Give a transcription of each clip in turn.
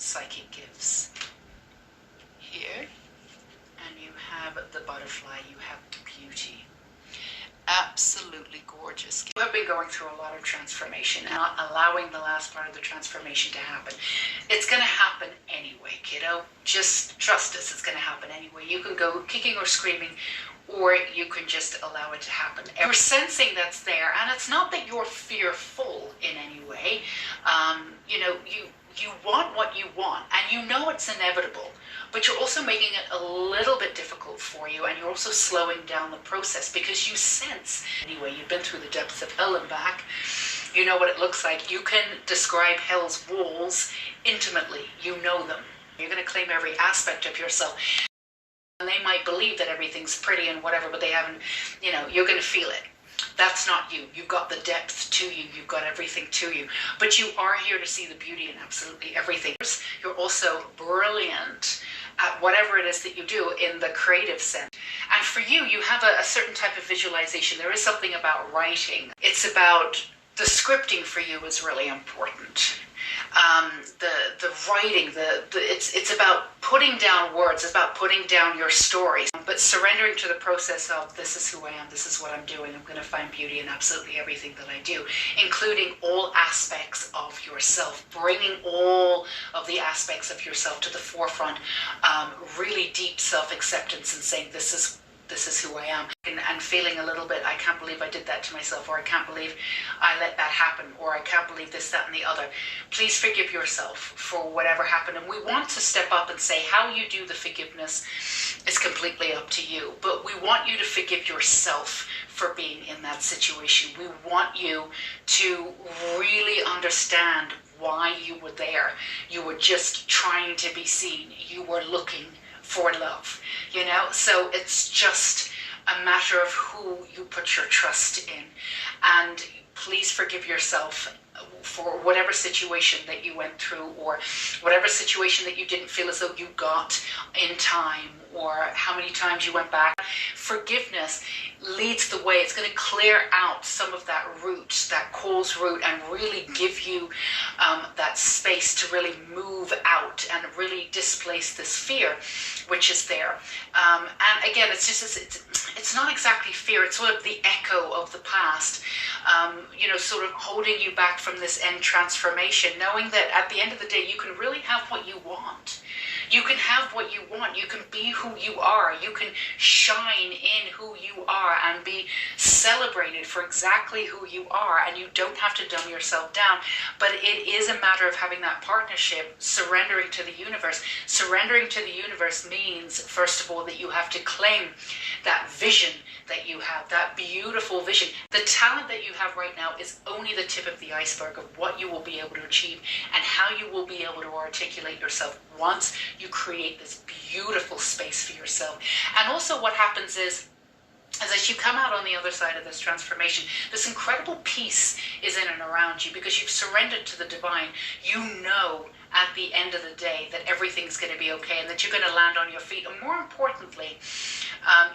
psychic gifts. Here, and you have the butterfly, you have the beauty. Absolutely gorgeous. You have been going through a lot of transformation and not allowing the last part of the transformation to happen. It's going to happen anyway, kiddo. Just trust us, it's going to happen anyway. You can go kicking or screaming, or you can just allow it to happen. You're sensing that's there, and it's not that you're fearful in any way. You want what you want, and you know it's inevitable, but you're also making it a little bit difficult for you, and you're also slowing down the process because you sense, anyway, you've been through the depths of hell and back. You know what it looks like. You can describe hell's walls intimately. You know them. You're going to claim every aspect of yourself. And they might believe that everything's pretty and whatever, but they haven't, you're going to feel it. That's not you. You've got the depth to you. You've got everything to you. But you are here to see the beauty in absolutely everything. You're also brilliant at whatever it is that you do in the creative sense. And for you, you have a certain type of visualization. There is something about writing. It's about the scripting for you is really important. The writing, it's about putting down words, it's about putting down your stories, but surrendering to the process of this is who I am, this is what I'm doing, I'm going to find beauty in absolutely everything that I do, including all aspects of yourself, bringing all of the aspects of yourself to the forefront, really deep self-acceptance and saying this is who I am, and feeling a little bit, I can't believe I did that to myself, or I can't believe I let that happen, or I can't believe this, that, and the other. Please forgive yourself for whatever happened. And we want to step up and say how you do the forgiveness is completely up to you. But we want you to forgive yourself for being in that situation. We want you to really understand why you were there. You were just trying to be seen. You were looking for love, so it's just a matter of who you put your trust in. And please forgive yourself for whatever situation that you went through, or whatever situation that you didn't feel as though you got in time, or how many times you went back. Forgiveness leads the way. It's going to clear out some of that root, that cause root, and really give you that space to really move out and really displace this fear which is there. And again, it's not exactly fear, it's sort of the echo of the past, sort of holding you back from this end transformation, knowing that at the end of the day, you can really have what you want. You can have what you want. You can be who you are. You can shine in who you are and be celebrated for exactly who you are. And you don't have to dumb yourself down. But it is a matter of having that partnership, surrendering to the universe. Surrendering to the universe means, first of all, that you have to claim that vision that you have, that beautiful vision. The talent that you have right now is only the tip of the iceberg of what you will be able to achieve and how you will be able to articulate yourself once you create this beautiful space for yourself. And also what happens is as you come out on the other side of this transformation, this incredible peace is in and around you because you've surrendered to the divine. You know at the end of the day that everything's going to be okay and that you're going to land on your feet. And more importantly,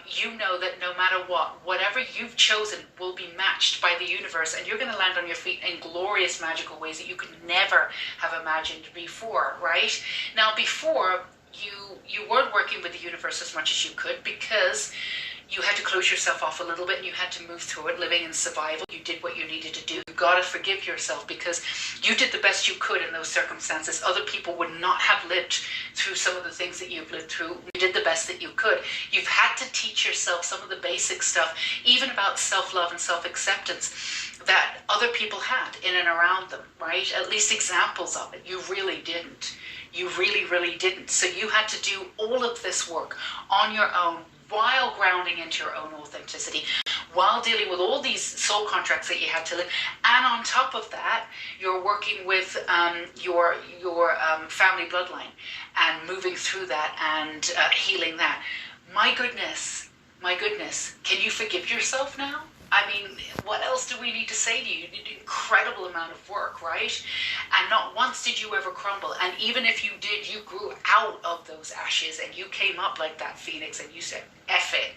you know that no matter what, whatever you've chosen will be matched by the universe, and you're going to land on your feet in glorious, magical ways that you could never have imagined before, right? Now, before, you weren't working with the universe as much as you could because you had to close yourself off a little bit and you had to move through it, living in survival. You did what you needed to do. You got to forgive yourself because you did the best you could in those circumstances. Other people would not have lived through some of the things that you've lived through. You did the best that you could. You've had to teach yourself some of the basic stuff, even about self-love and self-acceptance, that other people had in and around them, right? At least examples of it. You really didn't. You really, really didn't. So you had to do all of this work on your own, while grounding into your own authenticity, while dealing with all these soul contracts that you had to live. And on top of that, you're working with your family bloodline and moving through that and healing that. My goodness, can you forgive yourself now? I mean, what else do we need to say to you? You did an incredible amount of work, right? And not once did you ever crumble. And even if you did, you grew out of those ashes and you came up like that phoenix and you said, F it,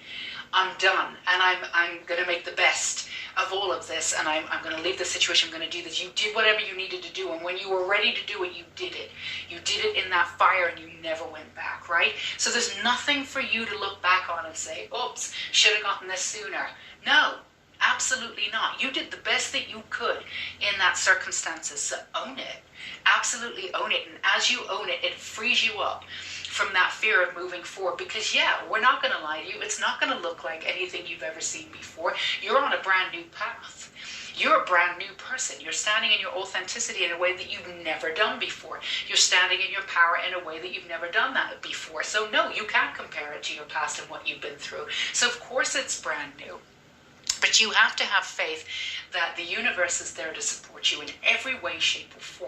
I'm done. And I'm going to make the best of all of this. And I'm going to leave this situation. I'm going to do this. You did whatever you needed to do. And when you were ready to do it, you did it. You did it in in that fire and you never went back, right? So there's nothing for you to look back on and say, oops, should have gotten this sooner. No, absolutely not. You did the best that you could in that circumstances, so own it. Absolutely own it. And as you own it, it frees you up from that fear of moving forward, because yeah, we're not going to lie to you. It's not going to look like anything you've ever seen before. You're on a brand new path. You're a brand new person. You're standing in your authenticity in a way that you've never done before. You're standing in your power in a way that you've never done that before. So no, you can't compare it to your past and what you've been through. So of course it's brand new. But you have to have faith that the universe is there to support you in every way, shape, or form.